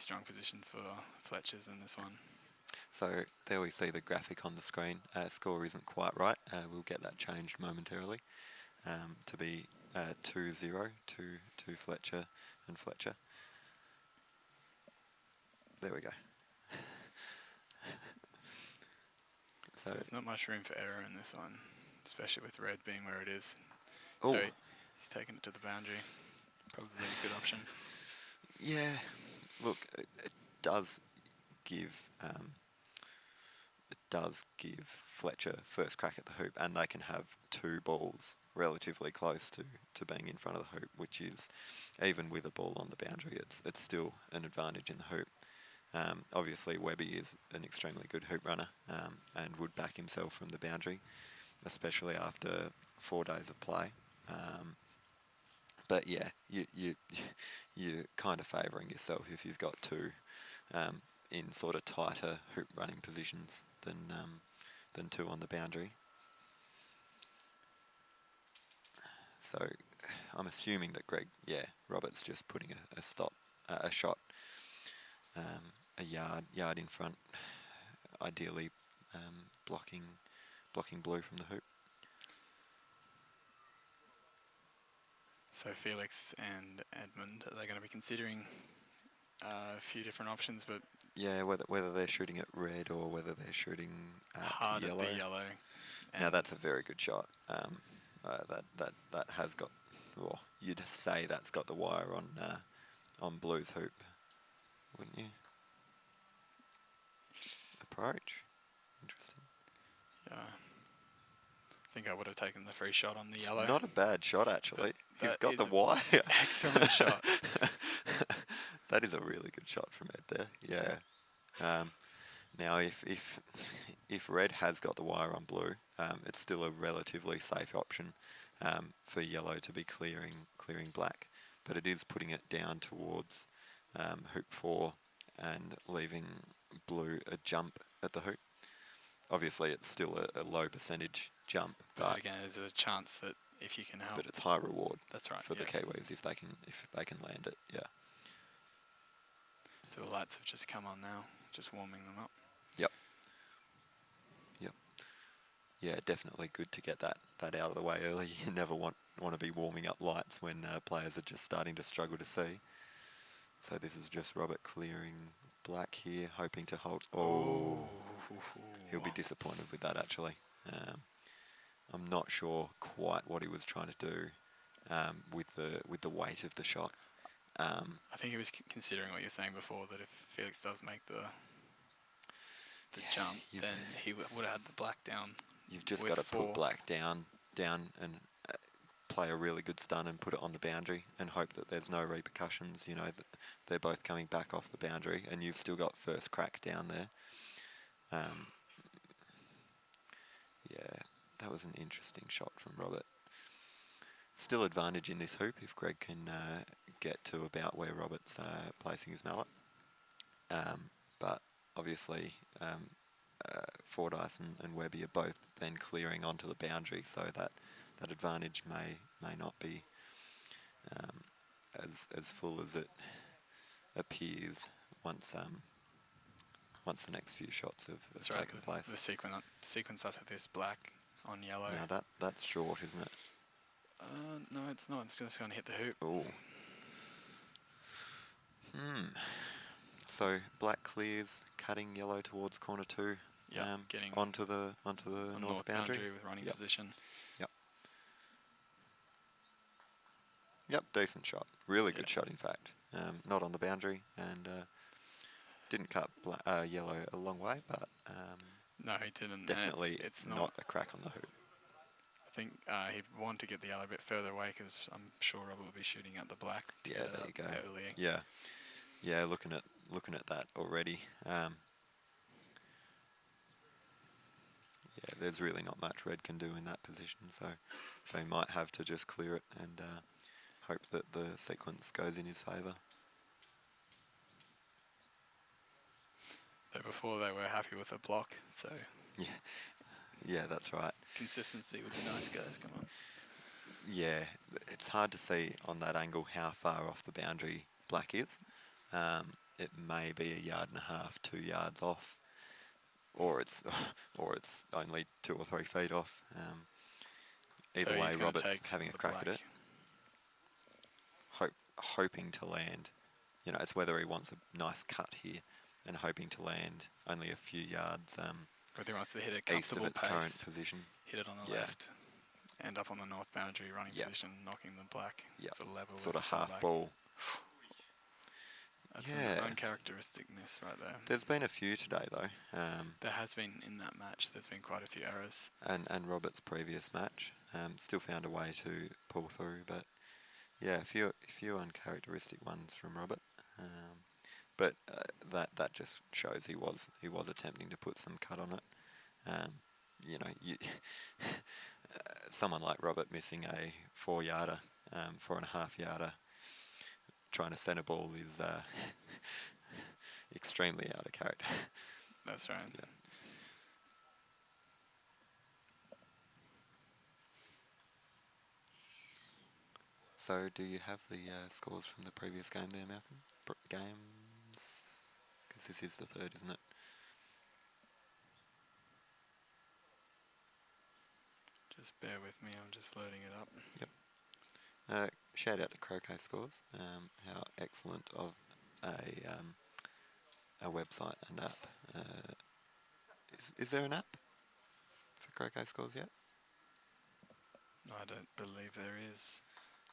strong position for Fletcher's in this one. So there we see the graphic on the screen. Score isn't quite right. We'll get that changed momentarily to be 2-0 to Fletcher and Fletcher. There we go. So there's not much room for error in this one, especially with red being where it is. Oh. So he's taken it to the boundary. Probably a good option. Yeah, look, it does give Fletcher first crack at the hoop, and they can have two balls relatively close to being in front of the hoop, which is, even with a ball on the boundary, it's still an advantage in the hoop. Obviously, Webby is an extremely good hoop runner and would back himself from the boundary, especially after 4 days of play. But yeah, you're kind of favouring yourself if you've got two in sort of tighter hoop running positions than two on the boundary. So I'm assuming that Robert's just putting a shot a yard in front, ideally blocking blue from the hoop. So Felix and Edmund, are they going to be considering a few different options? But yeah, whether they're shooting at red or whether they're shooting hard yellow. at the yellow. Now that's a very good shot. That has got. Well, you'd say that's got the wire on blue's hoop, wouldn't you? Approach. Interesting. Yeah. I think I would have taken the free shot on the yellow. Not a bad shot, actually. He's got the wire. Excellent shot. That is a really good shot from Ed there. Yeah. Now, if red has got the wire on blue, it's still a relatively safe option for yellow to be clearing black, but it is putting it down towards hoop 4 and leaving blue a jump at the hoop. Obviously, it's still a low percentage jump, but again, there's a chance that if you can help. But it's high reward. That's right. For the Kiwis if they can land it. Yeah. So the lights have just come on now, just warming them up. Yep. Yeah, definitely good to get that out of the way early. You never want to be warming up lights when players are just starting to struggle to see. So this is just Robert clearing black here, hoping to hold. Oh. He'll be disappointed with that, actually. I'm not sure quite what he was trying to do with the weight of the shot. I think he was considering what you were saying before, that if Felix does make the jump, then he would have had the black down. You've just got to put black down and play a really good stun and put it on the boundary and hope that there's no repercussions. You know, that they're both coming back off the boundary and you've still got first crack down there. Yeah, that was an interesting shot from Robert. Still advantage in this hoop if Greg can get to about where Robert's placing his mallet. But obviously Fordyce and Webby are both then clearing onto the boundary, so that advantage may not be as full as it appears once the next few shots have taken place. The sequence after this, black on yellow. Now that's short, isn't it? No, it's not. It's just going to hit the hoop. Oh. So black clears, cutting yellow towards corner 2. Getting onto the north boundary with running position. Yep, decent shot. Really good shot, in fact. Not on the boundary and didn't cut yellow a long way, but no, he didn't. Definitely, it's not a crack on the hoop. I think he'd want to get the yellow a bit further away because I'm sure Robert will be shooting at the black. Yeah, there you go. Yeah, looking at that already. Yeah, there's really not much red can do in that position, so he might have to just clear it and hope that the sequence goes in his favour. Though before they were happy with a block, so yeah, that's right. Consistency with the nice guys, come on. Yeah, it's hard to see on that angle how far off the boundary black is. it may be 1.5 yards, 2 yards off, or it's or it's only 2 or 3 feet off. So Either way, he's going to Robert's take having a the crack at black. it, hoping to land. You know, it's whether he wants a nice cut here and hoping to land only a few yards Whether he wants to hit a east of comfortable its current pace, position. hit it on the Yeah. left, end up on the north boundary running Yeah. position, knocking the black Yeah. sort of level Sort with of half fullback. ball. That's Yeah. an uncharacteristicness right there. There's been a few today though. There has been in that match. There's been quite a few errors. And Robert's previous match still found a way to pull through, but yeah, a few uncharacteristic ones from Robert. But that just shows he was attempting to put some cut on it. You know, someone like Robert missing a 4-yarder, 4.5-yarder, trying to centre ball is extremely out of character. That's right. Yeah. So, do you have the scores from the previous game there, Malcolm? Games? Because this is the third, isn't it? Just bear with me. I'm just loading it up. Yep. Shout out to Croquet Scores. How excellent of a website and app. Is there an app for Croquet Scores yet? I don't believe there is,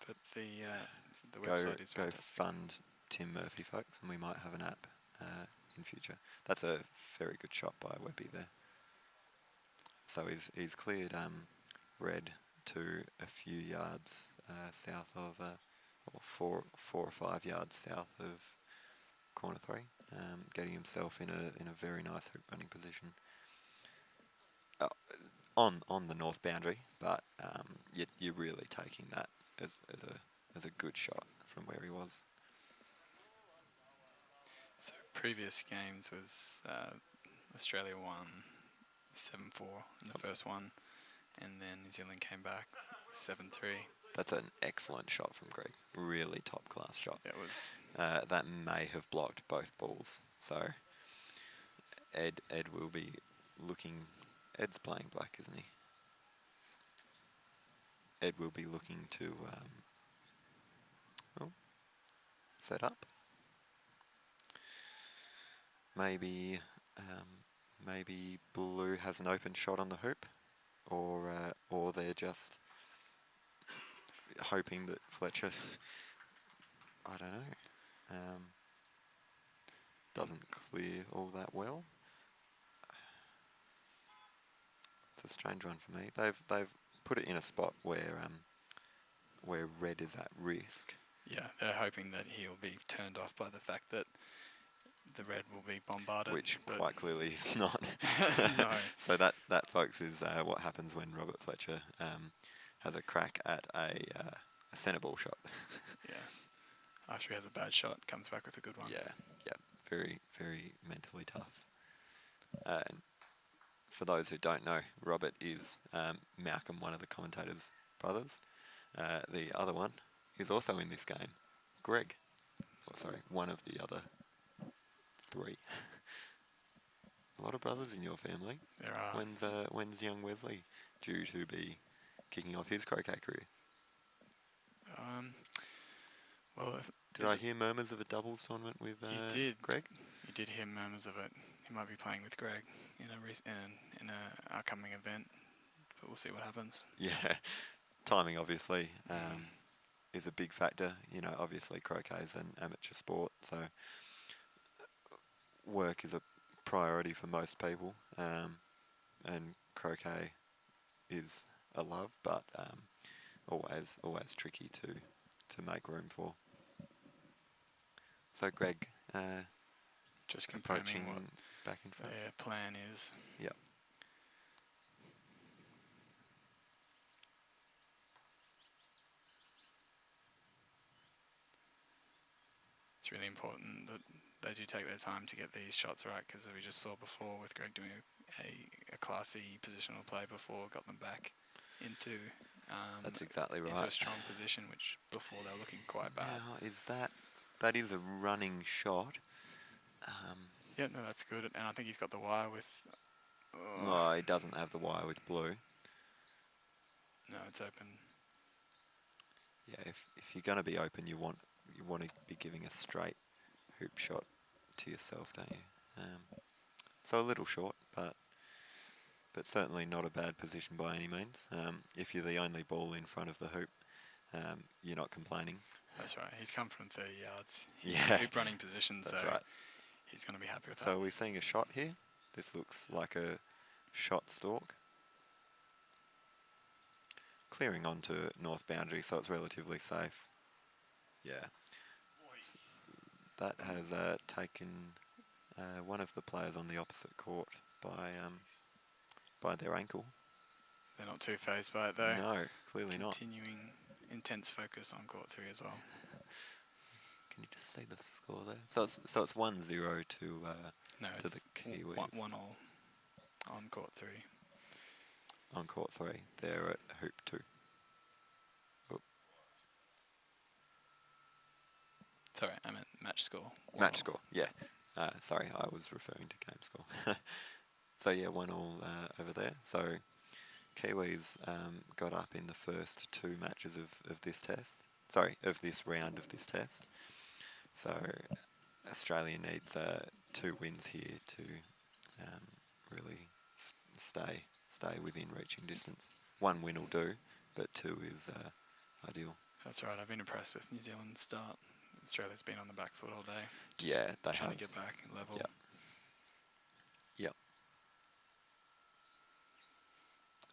but the Go website is go fantastic. fund Tim Murphy, folks, and we might have an app in future. That's a very good shot by Webby there. So he's cleared red to a few yards south of, or 4 or 5 yards south of corner 3, getting himself in a very nice hook running position on the north boundary. But you're really taking that as a good shot from where he was. So previous games was Australia won 7-4 in the first one, and then New Zealand came back 7-3. That's an excellent shot from Greg. Really top class shot. It was. That may have blocked both balls. So Ed will be looking. Ed's playing black, isn't he? Ed will be looking to set up. Maybe blue has an open shot on the hoop, or they're just hoping that Fletcher, I don't know, doesn't clear all that well. It's a strange one for me. They've put it in a spot where red is at risk. Yeah, they're hoping that he'll be turned off by the fact that the red will be bombarded. Which quite clearly is not. No. So that folks, is what happens when Robert Fletcher has a crack at a centre ball shot. Yeah. After he has a bad shot, comes back with a good one. Yeah. Very, very mentally tough. And for those who don't know, Robert is Malcolm, one of the commentators' brothers. The other one is also in this game, Greg. Oh, sorry, one of the other 3. A lot of brothers in your family. There are. When's young Wesley due to be kicking off his croquet career? Well, Did I hear murmurs of a doubles tournament with you did. Greg? You did hear murmurs of it. He might be playing with Greg in a upcoming event, but we'll see what happens. Yeah, timing obviously is a big factor. You know, obviously croquet is an amateur sport, so work is a priority for most people, and croquet is a love, but always tricky to make room for. So Greg, Just approaching confirming what back in front. their plan is. Yep. It's really important that they do take their time to get these shots right, because as we just saw before with Greg doing a classy positional play before, got them back into That's exactly into right. a strong position, which before they were looking quite bad. Now, that is a running shot, Yeah, no, that's good. And I think he's got the wire with. Oh, he doesn't have the wire with blue. No, it's open. Yeah, if you're going to be open, you want to be giving a straight hoop shot to yourself, don't you? So a little short, but certainly not a bad position by any means. If you're the only ball in front of the hoop, you're not complaining. That's right. He's come from 30 yards. He's Yeah, in hoop running position, that's so right. he's going to be happy with So that. are we seeing a shot here? This looks like a shot stalk. Clearing onto north boundary, so it's relatively safe. Yeah. That has taken one of the players on the opposite court by their ankle. They're not too phased by it, though. No, clearly not. Continuing intense focus on court 3 as well. Can you just see the score there? So it's 1-0 to No, to the it's Kiwis. 1-1 on court 3. On court 3. They're at hoop 2. Oh. Sorry, I meant match score. Match score, yeah. Sorry, I was referring to game score. So yeah, 1-1 over there. So Kiwis got up in the first 2 matches of this test. Sorry, of this round of this test. So Australia needs 2 wins here to really stay within reaching distance. 1 win will do, but 2 is ideal. That's right. I've been impressed with New Zealand's start. Australia's been on the back foot all day. Yeah, they trying have. to get back and level. Yep. Yep.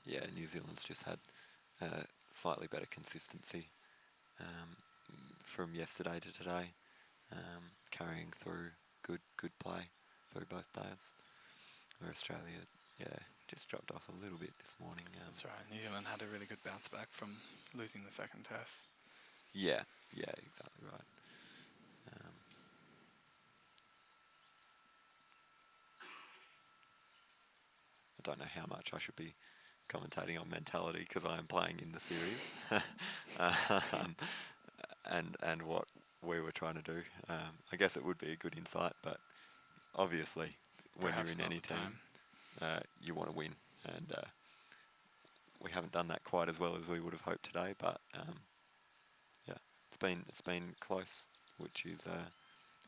Yeah, New Zealand's just had slightly better consistency from yesterday to today, carrying through good play through both days. Where Australia, yeah, just dropped off a little bit this morning. That's right. New Zealand had a really good bounce back from losing the second test. Yeah, exactly right. I don't know how much I should be commentating on mentality because I am playing in the series, and what we were trying to do. I guess it would be a good insight, but obviously when Perhaps you're in not any the team, time. you want to win, and we haven't done that quite as well as we would have hoped today. But yeah, it's been close, which is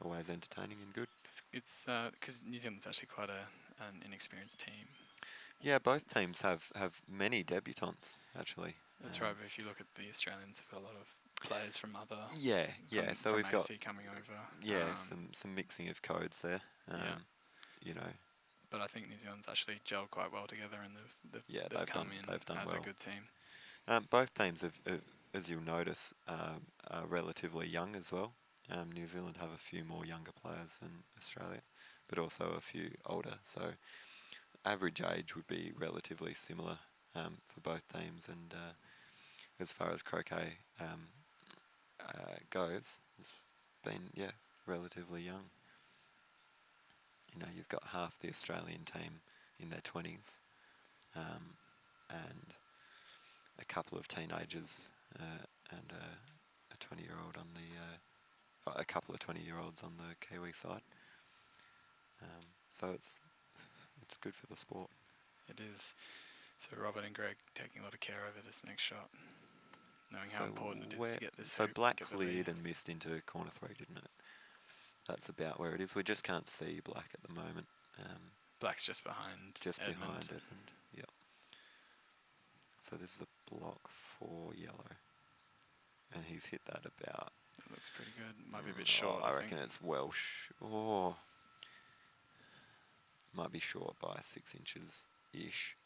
always entertaining and good. It's because New Zealand's actually quite an inexperienced team. Yeah, both teams have many debutants actually. That's right. But if you look at the Australians, they've got a lot of players from other. Yeah. So from we've got AC coming over. some mixing of codes there. You know. But I think New Zealand's actually gelled quite well together, and they've come in they've done as well. a good team. Both teams have, as you'll notice, are relatively young as well. New Zealand have a few more younger players than Australia, but also a few older. So average age would be relatively similar for both teams. And as far as croquet goes, it's been relatively young. You know, you've got half the Australian team in their 20s, and a couple of teenagers and a 20-year-old on a couple of 20-year-olds on the Kiwi side. So it's good for the sport. It is. So Robert and Greg taking a lot of care over this next shot, knowing how important it is to get this. So hoop, black get the lead. cleared and missed into corner 3, didn't it? That's about where it is. We just can't see black at the moment. Black's just behind. Just Edmund. behind Edmund. Yep. So this is a block for yellow, and he's hit that about. That looks pretty good. Might be a bit short. I reckon it's Welsh. Might be short by 6 inches ish.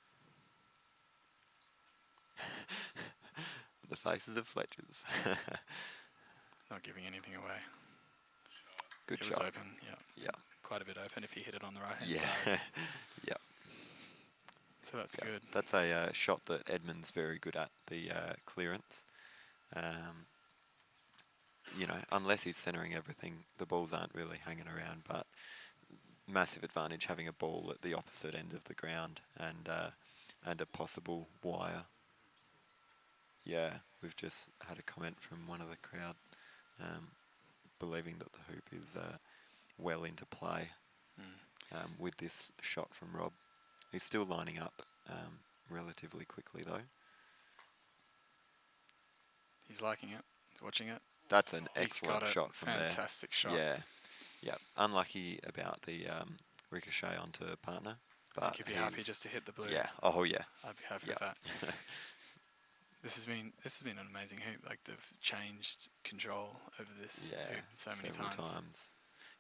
The faces of Fletchers. Not giving anything away. Good it shot. was open. Yeah. Yeah. Quite a bit open if you hit it on the right hand Yeah. side. Yeah. So that's good. That's a shot that Edmund's very good at, the clearance. You know, unless he's centering everything, the balls aren't really hanging around, but massive advantage having a ball at the opposite end of the ground and a possible wire. Yeah, we've just had a comment from one of the crowd believing that the hoop is well into play. with this shot from Rob. He's still lining up relatively quickly though. He's liking it. He's watching it. That's an He's excellent got it. shot from there. Fantastic shot. Yeah, yeah. Unlucky about the ricochet onto partner, I but think he'd be happy just to hit the blue. Yeah. Oh yeah. I'd be happy Yeah. with that. This has been an amazing hoop. Like they've changed control over this hoop so many times.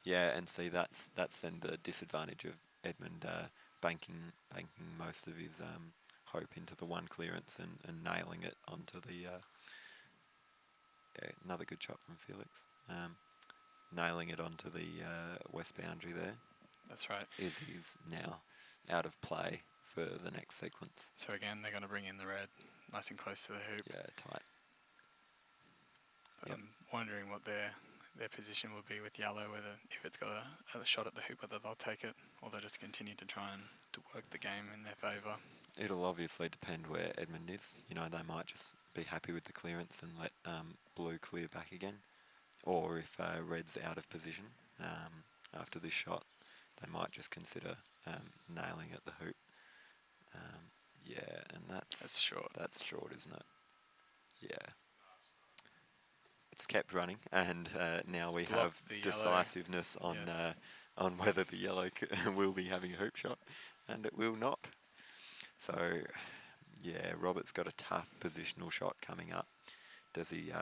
Yeah, and see that's then the disadvantage of Edmund banking most of his hope into the one clearance and nailing it onto the another good shot from Felix. Nailing it onto the west boundary there. That's right. He's now out of play for the next sequence. So again, they're going to bring in the red, nice and close to the hoop. Yeah, tight. But I'm wondering what their position will be with yellow, whether if it's got a shot at the hoop, whether they'll take it or they'll just continue to try and to work the game in their favour. It'll obviously depend where Edmund is. You know, they might just be happy with the clearance and let blue clear back again. Or if red's out of position after this shot, they might just consider nailing at the hoop. Yeah, and that's short. That's short, isn't it? Yeah. It's kept running, and now It's we blocked have the decisiveness on Yes. On whether the yellow will be having a hoop shot, and it will not. So, yeah, Robert's got a tough positional shot coming up. Does he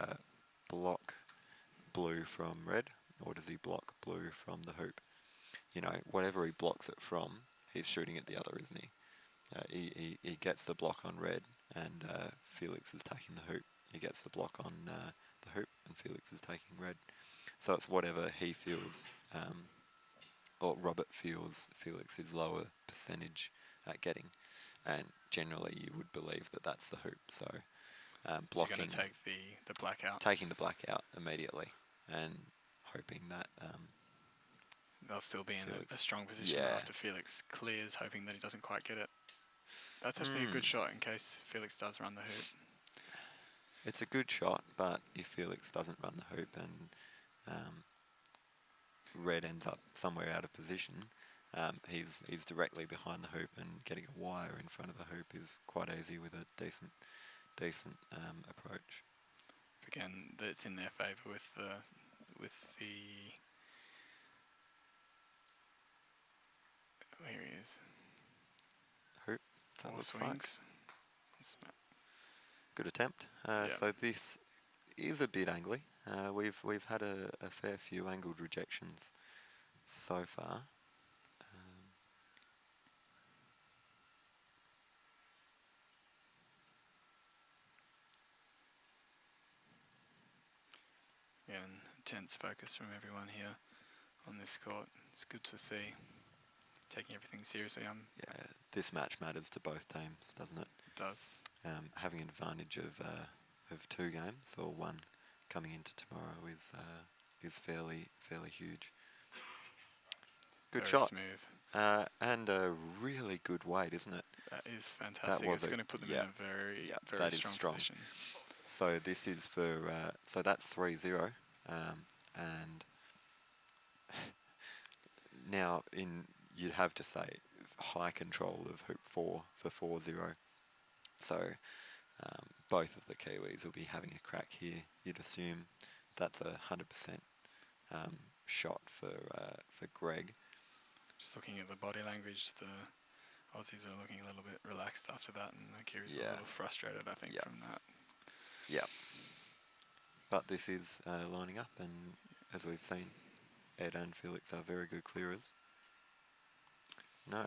block blue from red, or does he block blue from the hoop? You know, whatever he blocks it from, he's shooting at the other, isn't he? He gets the block on red, and Felix is taking the hoop. He gets the block on the hoop, and Felix is taking red. So it's whatever he feels, or Robert feels Felix's lower percentage at getting. And generally you would believe that that's the hoop. So blocking, So you're going to take the black out. taking the black out immediately, and hoping that They'll still be in Felix. a strong position Yeah. after Felix clears, hoping that he doesn't quite get it. That's actually a good shot in case Felix does run the hoop. It's a good shot, but if Felix doesn't run the hoop and red ends up somewhere out of position, he's directly behind the hoop, and getting a wire in front of the hoop is quite easy with a decent approach. Again, that's in their favour with the here he is. Hoop. That 4 looks like. swings. Good attempt. So this is a bit angly. We've had a fair few angled rejections so far. Yeah, and intense focus from everyone here on this court. It's good to see. Taking everything seriously. Yeah, this match matters to both teams, doesn't it? It does. Having an advantage of 2 games, or 1 coming into tomorrow, is fairly huge. Good Very shot. Smooth. And a really good weight, isn't it? That is fantastic. It's going to put them in a very strong position. So this is for so that's 3-0, and now you'd have to say high control of hoop 4 for 4-0. So both of the Kiwis will be having a crack here. You'd assume that's 100% shot for Greg. Just looking at the body language, the Aussies are looking a little bit relaxed after that, and the Kiwis are a little frustrated, I think, from that. Yeah. But this is lining up, and as we've seen, Ed and Felix are very good clearers. No.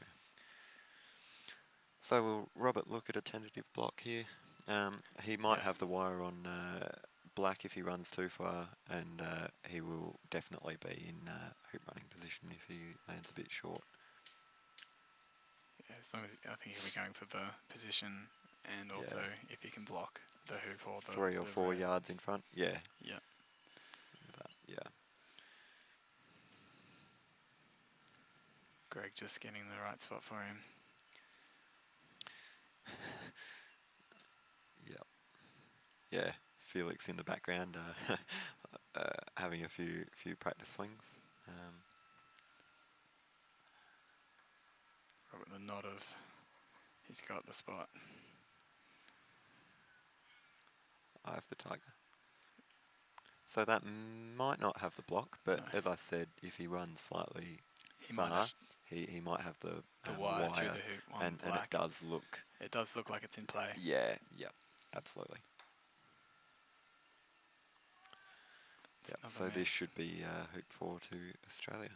So will Robert look at a tentative block here? He might have the wire on black if he runs too far, and he will definitely be in hoop running position if he lands a bit short. Yeah, as long as I think he'll be going for the position, and also if he can block the hoop or the 3 or 4 yards in front. Yeah. Yeah. Yeah. Greg just getting the right spot for him. Yeah, Felix in the background having a few practice swings. nod of he's got the spot. I have the tiger. So that might not have the block, but No. as I said, if he runs slightly He might far, have he might have the wire through the hoop on and black. it does look. It does look like it's in play. Yeah, absolutely. It's Yep. another So this miss. should be hoop 4 to Australia.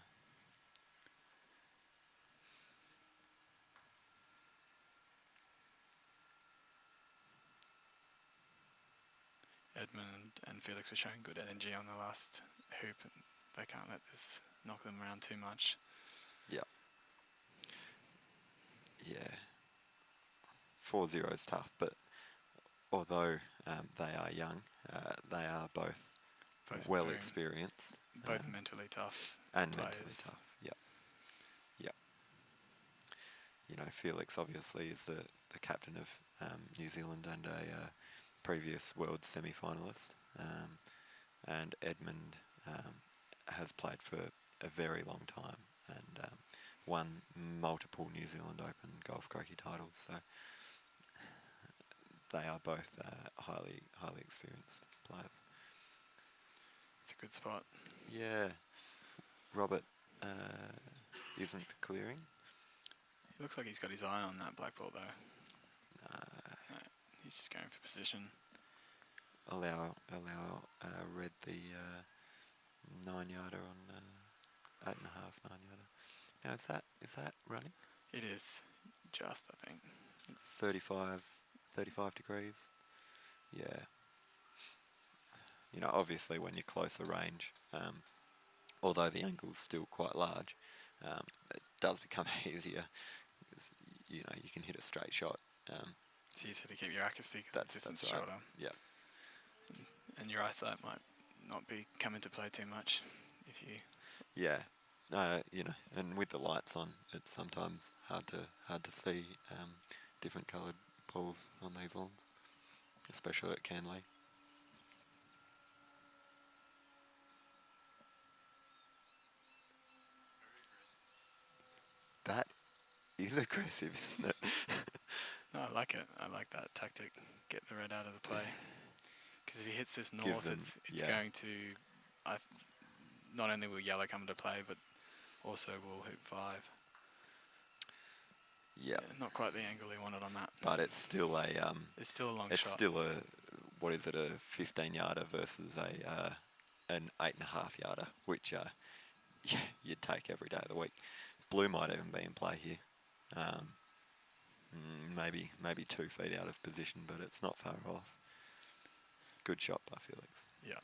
Edmund and Felix were showing good energy on the last hoop, and they can't let this knock them around too much. Yeah. 4-0 is tough, but although they are young, they are both well very- experienced. Both mentally tough and players. mentally tough. Yep. You know, Felix obviously is the captain of New Zealand and a previous world semi-finalist, and Edmund has played for a very long time and won multiple New Zealand Open golf croquet titles. So they are both highly experienced players. It's a good spot. Yeah. Robert isn't clearing. He looks like he's got his eye on that black ball though. No. No, he's just going for position. Allow Red the 9-yarder on 8.5 9-yarder. Now is that running? It is just, I think. It's 35 degrees. Yeah. You know, obviously when you're closer range, although the angle's still quite large, it does become easier. You know, you can hit a straight shot. it's easier to keep your accuracy because the distance that's right. shorter. Yeah. And your eyesight might not be come into play too much if you. Yeah. You know, and with the lights on, it's sometimes hard to see different coloured balls on these lawns, especially at Canley. That is aggressive, isn't it? No, I like it. I like that tactic. Get the red out of the play. Because if he hits this Give north, them- it's yeah. going to. Not only will yellow come into play, but also will hoop 5. Yeah. Not quite the angle he wanted on that. But it's still a It's still a long it's shot. still a, what is it, a 15-yarder versus an 8.5-yarder, which yeah, you'd take every day of the week. Blue might even be in play here. Maybe 2 feet out of position, but it's not far off. Good shot by Felix. Yeah.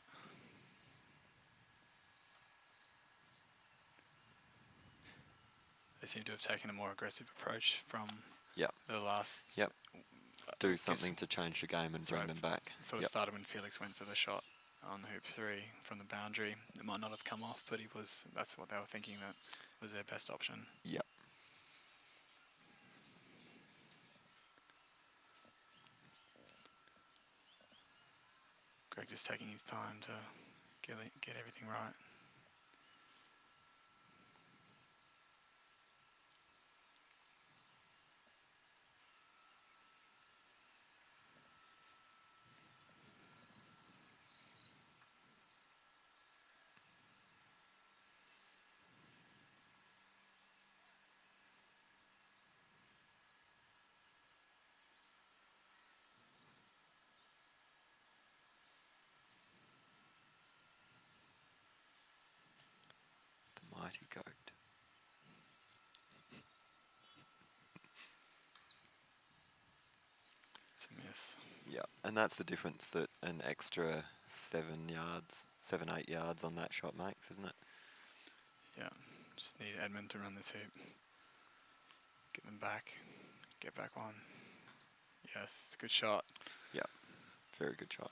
They seem to have taken a more aggressive approach from Yep. the last. Yep. I Do guess something to change the game and that's bring right. them back. It sort of Yep. started when Felix went for the shot on hoop 3 from the boundary. It might not have come off, but that's what they were thinking that was their best option. Yep. Greg just taking his time to get everything right. The mighty goat. It's a miss. Yeah, and that's the difference that an extra 7, 8 yards on that shot makes, isn't it? Yeah. Just need Edmund to run this hoop. Get them back. Get back on. Yes, it's a good shot. Yeah, very good shot.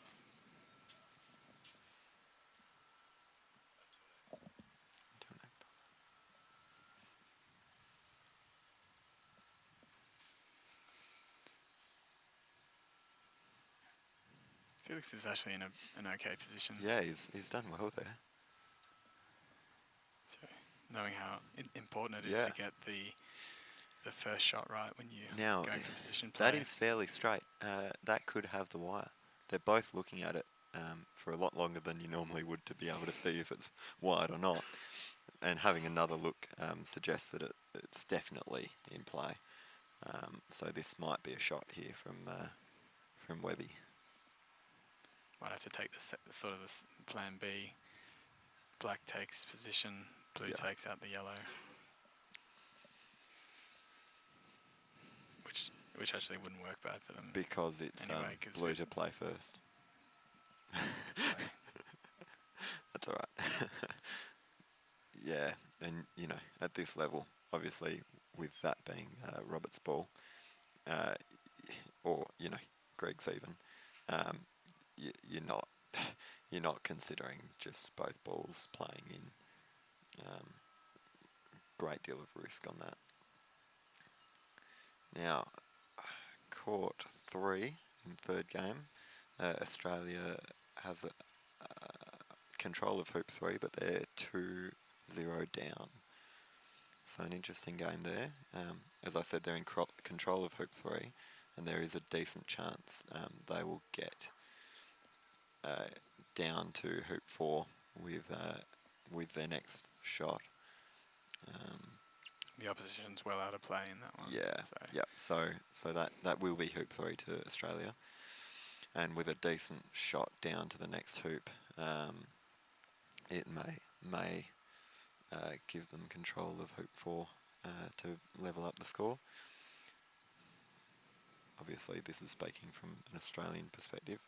Felix is actually in an okay position. Yeah, he's done well there. So knowing how important it is Yeah. to get the the first shot right when you're Now, going for position play. that is fairly straight. That could have the wire. They're both looking at it for a lot longer than you normally would to be able to see if it's wide or not. And having another look suggests that it's definitely in play. So this might be a shot here from Webby. Might have to take sort of this plan B. Black takes position, blue Yeah. takes out the yellow. Which actually wouldn't work bad for them. Because it's Anyway, 'cause blue to play first. Sorry. That's all right. Yeah, and at this level, obviously, with that being Robert's ball, or Greg's even, you're not you're not considering just both balls playing in. Great deal of risk on that. Now, court 3 in third game. Australia has control of hoop 3, but they're 2-0 down. So an interesting game there. As I said, they're in control of hoop 3, and there is a decent chance they will get down to hoop 4 with their next shot. The opposition's well out of play in that one. Yeah. So. Yep. So that will be hoop 3 to Australia, and with a decent shot down to the next hoop, it may give them control of hoop 4 to level up the score. Obviously, this is speaking from an Australian perspective,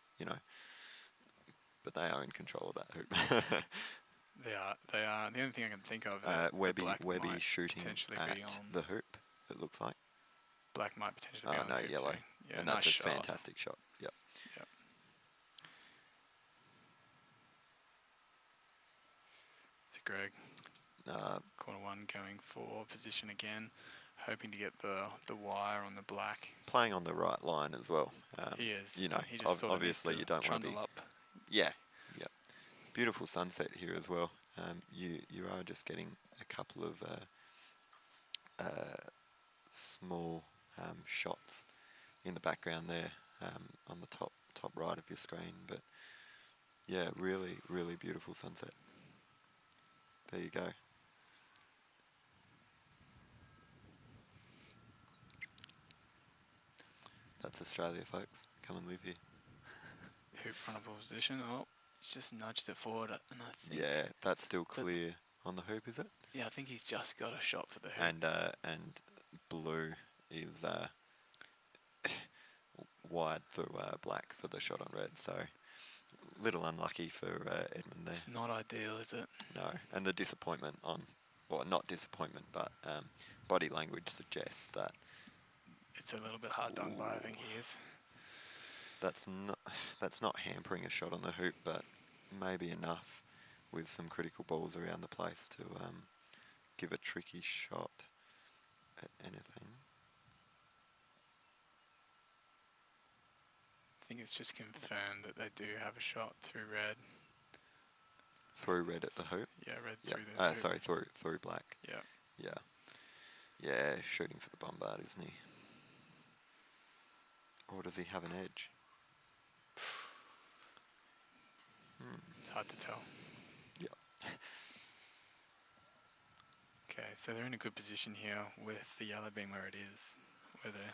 but they are in control of that hoop. They are. The only thing I can think of Webby might shooting potentially at be on. the hoop, it looks like. Black might potentially be on the hoop yellow. too. Yeah, And nice that's a shot. fantastic shot. Yep. Yep. So Greg, corner 1 going for position again, hoping to get the wire on the black. Playing on the right line as well. He is. He just obviously you don't want to be up. Yeah. Beautiful sunset here as well. You are just getting a couple of small shots in the background there on the top right of your screen, but yeah, really, really beautiful sunset. There you go. That's Australia, folks. Come and live here. Hoop runnable position. Oh, he's just nudged it forward, and I think. Yeah, that's still clear on the hoop, is it? Yeah, I think he's just got a shot for the hoop. And blue is wide through black for the shot on red, so little unlucky for Edmund there. It's not ideal, is it? No, and the disappointment not disappointment, but body language suggests that It's a little bit hard done by, I think he is. That's not hampering a shot on the hoop, but maybe enough with some critical balls around the place to give a tricky shot at anything. I think it's just confirmed that they do have a shot through red. Through red at the hoop? Yeah, red through the hoop. Sorry, through black. Yeah. Yeah, shooting for the bombard, isn't he? Or does he have an edge? It's hard to tell. Yeah. Okay, so they're in a good position here with the yellow being where it is, whether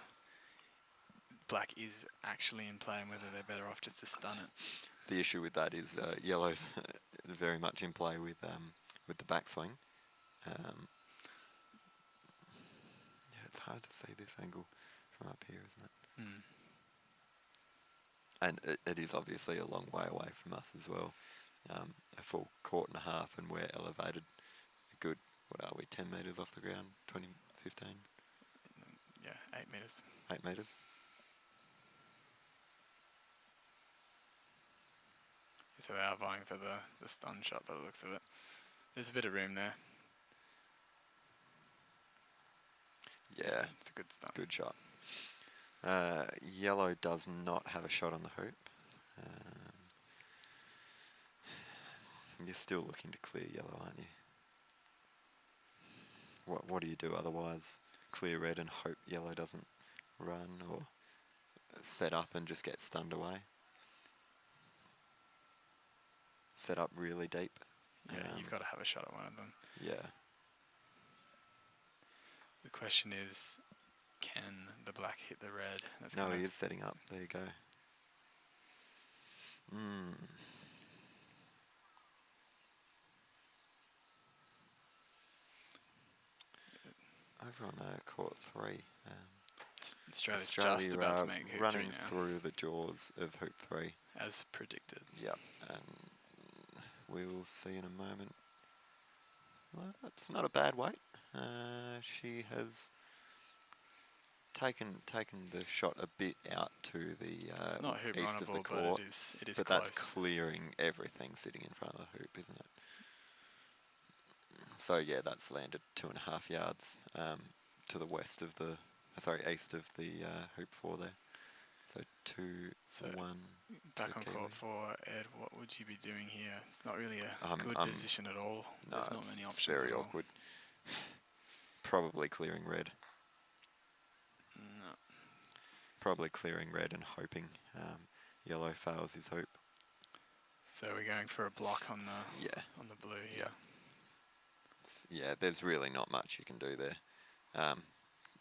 black is actually in play and whether they're better off just to stun it. The issue with that is yellow very much in play with the backswing. Yeah, it's hard to see this angle from up here, isn't it? Mm. And it is obviously a long way away from us as well. A full court and a half, and we're elevated a good, 10 metres off the ground? 20, 15? Yeah, 8 metres. 8 metres? So they are vying for the stun shot by the looks of it. There's a bit of room there. Yeah. It's a good stun. Good shot. Yellow does not have a shot on the hoop. You're still looking to clear yellow, aren't you? What do you do otherwise? clear red and hope yellow doesn't run or set up and just get stunned away. Set up really deep. Yeah, you've got to have a shot at one of them. Yeah. The question is, can the black hit the red? That's No, kind he of is setting up. There you go. Over on court 3. Australia's Australia just about are to make hoop running 3 now, through the jaws of hoop 3. as predicted. Yep, and we will see in a moment. Well, that's not a bad weight. She has taken the shot a bit out to the It's not hoop east of the runnable, court, but it is but close. that's clearing everything sitting in front of the hoop, isn't it? So yeah, that's landed 2.5 yards to the west of the, east of the hoop 4 there. So 2-1. Back to on court Kiwis. 4, Ed, what would you be doing here? It's not really a good position at all. No, There's not many options. it's very at all. awkward. Probably clearing red. No. Probably clearing red and hoping yellow fails his hoop. So we're going for a block on the on the blue here. Yeah, there's really not much you can do there.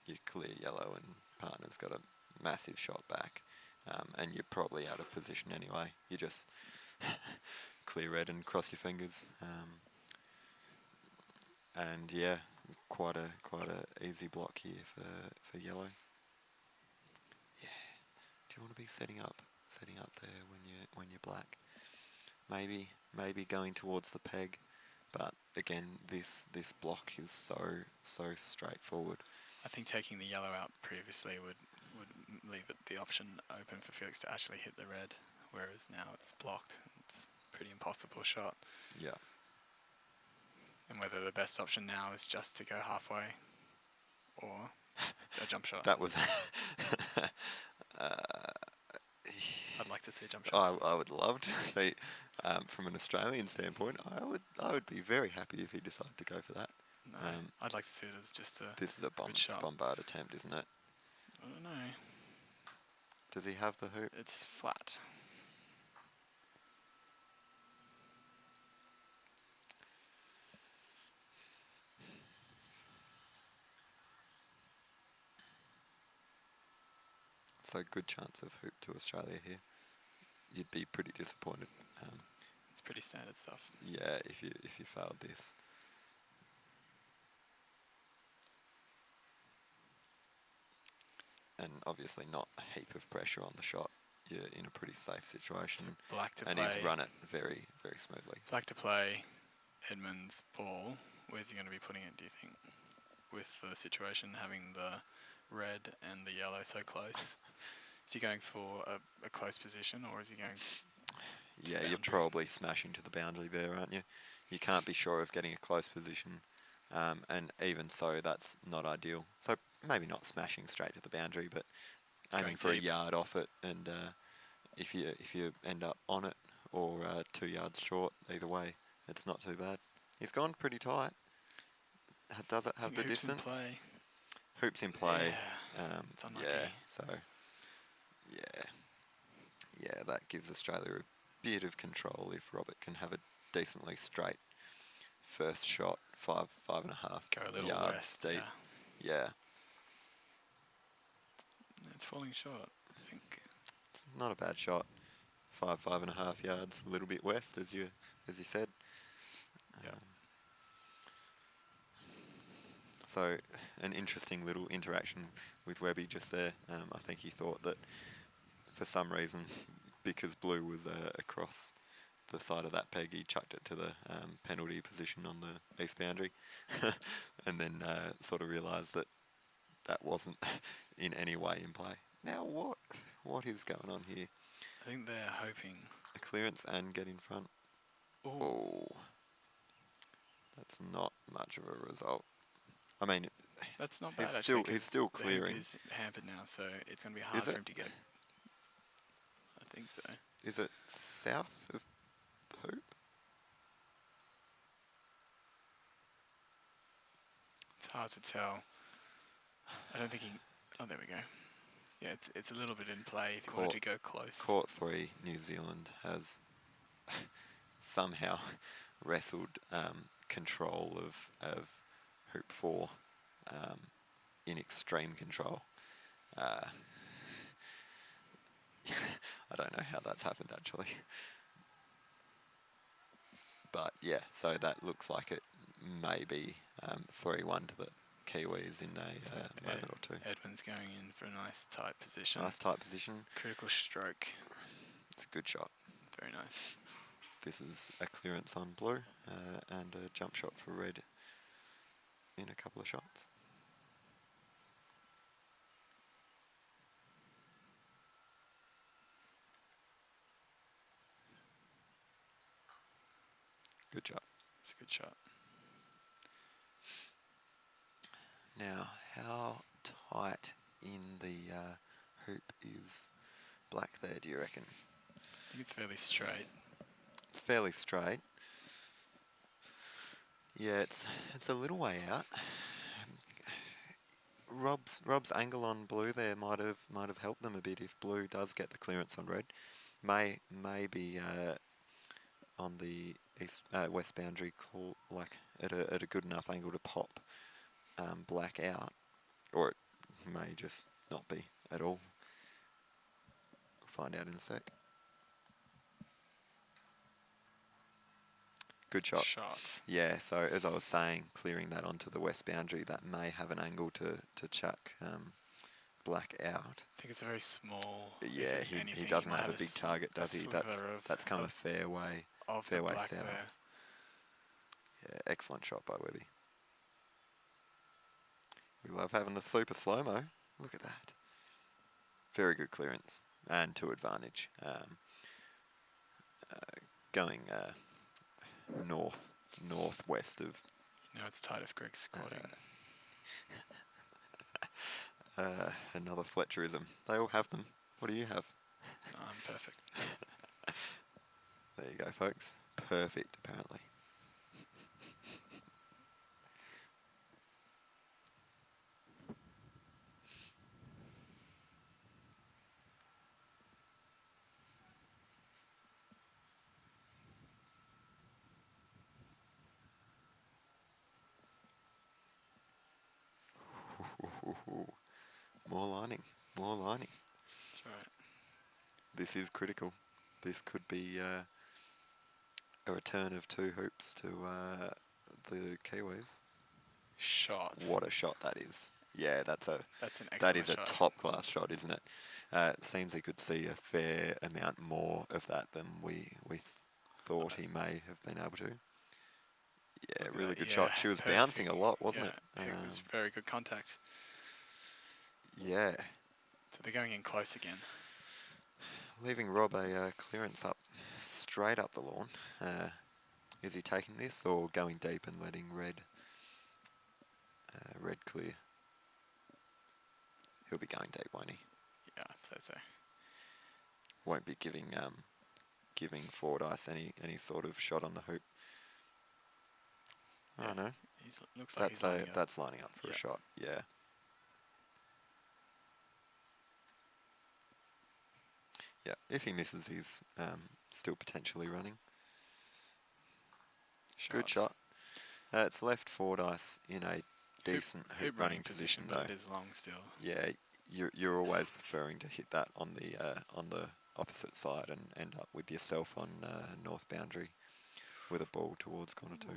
You clear yellow and partner's got a massive shot back, and you're probably out of position anyway. You just clear red and cross your fingers. And yeah, quite a easy block here for yellow. Yeah. Do you want to be setting up there when you're black? Maybe going towards the peg, but again, this block is so straightforward. I think taking the yellow out previously would leave it the option open for Felix to actually hit the red, whereas now it's blocked. It's a pretty impossible shot. Yeah. And whether the best option now is just to go halfway or a jump shot. That was. I'd like to see a jump shot. I would love to see, from an Australian standpoint, I would be very happy if he decided to go for that. No, I'd like to see it as just a This is a good shot. bombard attempt, isn't it? I don't know. Does he have the hoop? It's flat. So good chance of hoop to Australia here. You'd be pretty disappointed. It's pretty standard stuff. Yeah, if you failed this. And obviously not a heap of pressure on the shot. You're in a pretty safe situation. So black to and play. he's run it very, very smoothly. Black to play Edmund's ball. Where's he going to be putting it, do you think? With the situation having the red and the yellow so close. Is he going for a close position, or is he going to Yeah, boundary? you're probably smashing to the boundary there, aren't you? You can't be sure of getting a close position. And even so, that's not ideal. So maybe not smashing straight to the boundary, but aiming Going for deep. a yard off it. And if you end up on it or 2 yards short, either way, it's not too bad. He's gone pretty tight. Does it have the Hoops in distance? play. Hoops in play. It's unlucky. Yeah, so yeah, that gives Australia a bit of control if Robert can have a decently straight first shot, 5.5 Go a little yards west. deep. Yeah. Yeah, It's falling short, I think. it's not a bad shot. 5.5 yards, a little bit west, as you said. Yeah. So an interesting little interaction with Webby just there. I think he thought that for some reason, because blue was across the side of that peg, he chucked it to the penalty position on the east boundary, and then sort of realised that that wasn't in any way in play. Now what is going on here? I think they're hoping. A clearance and get in front. Ooh. Oh, that's not much of a result. I mean, That's not bad, he's actually. he's still The clearing. hoop is hampered now, so it's going to be hard for it? him to get. I think so. Is it south of the hoop? It's hard to tell. I don't think he. Oh, there we go. Yeah, it's a little bit in play if you Court, wanted to go close. Court 3, New Zealand has somehow wrestled control of hoop 4 in extreme control. I don't know how that's happened actually. But yeah, so that looks like it may be 3-1 to the Kiwis in a moment or two. Edmund's going in for a nice tight position. Nice tight position. Critical stroke. It's a good shot. Very nice. This is a clearance on blue and a jump shot for red in a couple of shots. Good shot. It's a good shot. Now, how tight in the hoop is black there, do you reckon? I think it's fairly straight. It's fairly straight. Yeah, it's a little way out. Rob's angle on blue there might have helped them a bit if blue does get the clearance on red. May be on the west boundary, like at a good enough angle to pop black out, or it may just not be at all. We'll find out in a sec. Good shot. Yeah, so as I was saying, clearing that onto the west boundary, that may have an angle to chuck black out. I think it's a very small. Yeah, he doesn't have a big target, does he? That's come a fair way south. There. Yeah, excellent shot by Webby. We love having the super slow-mo. Look at that. Very good clearance and to advantage. Going northwest of. No, it's tight if Greg's squatting. Another Fletcherism. They all have them. What do you have? I'm perfect. There you go, folks. Perfect, apparently. More lining. That's right. This is critical. This could be a return of 2 hoops to the Kiwis. Shot. What a shot that is. Yeah, that's an excellent shot. A top class shot, isn't it? It seems he could see a fair amount more of that than we thought he may have been able to. Yeah, really good shot. She was bouncing a lot, wasn't it? It was very good contact. Yeah. So they're going in close again. Leaving Rob a clearance up, straight up the lawn. Is he taking this or going deep and letting red clear? He'll be going deep, won't he? Yeah, I'd say so. Won't be giving Fordyce any sort of shot on the hoop. Yeah, oh no, looks like that's lining up for a shot. Yeah. Yeah, if he misses, he's still potentially running. Good shot. It's left Fordyce in a decent hoop running position though. But it is long still. Yeah, you're always preferring to hit that on the opposite side and end up with yourself on north boundary with a ball towards corner 2.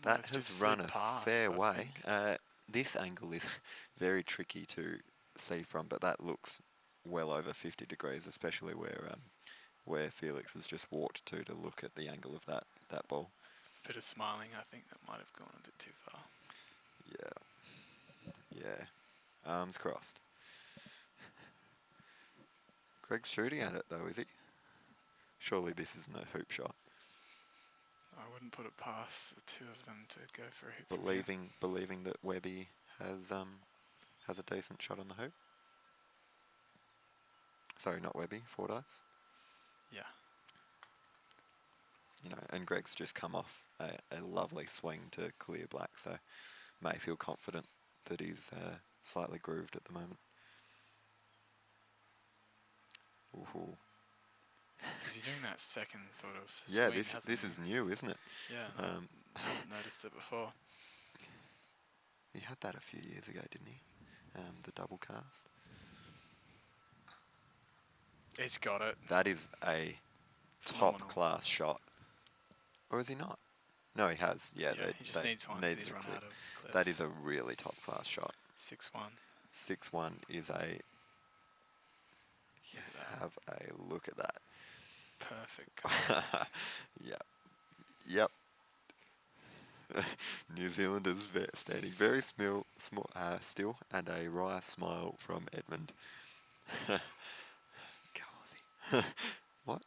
That has run a fair way. This angle is very tricky to see from, but that looks well over 50 degrees, especially where Felix has just walked to look at the angle of that ball. Bit of smiling, I think that might have gone a bit too far. Yeah. Arms crossed. Greg's shooting at it though, is he? Surely this isn't a hoop shot. I wouldn't put it past the two of them to go for a hoop. Believing that Webby has a decent shot on the hoop. Sorry, not Webby, Fordyce. Yeah. And Greg's just come off a lovely swing to clear black, so may feel confident that he's slightly grooved at the moment. Ooh. If you're doing that second sort of Yeah, swing, this is new, isn't it? Yeah, Um, haven't noticed it before. he had that a few years ago, didn't he? The double cast. He's got it. That is a Phenomenal. top class shot. Or is he not? No, he has. Yeah, he just needs one. needs He's a run clip. out of clips. That is a really top class shot. 6-1. 6-1 is a. Have a look at that. Perfect. Yep. Yep. New Zealanders standing very still, and a wry smile from Edmund. Go Aussie. What?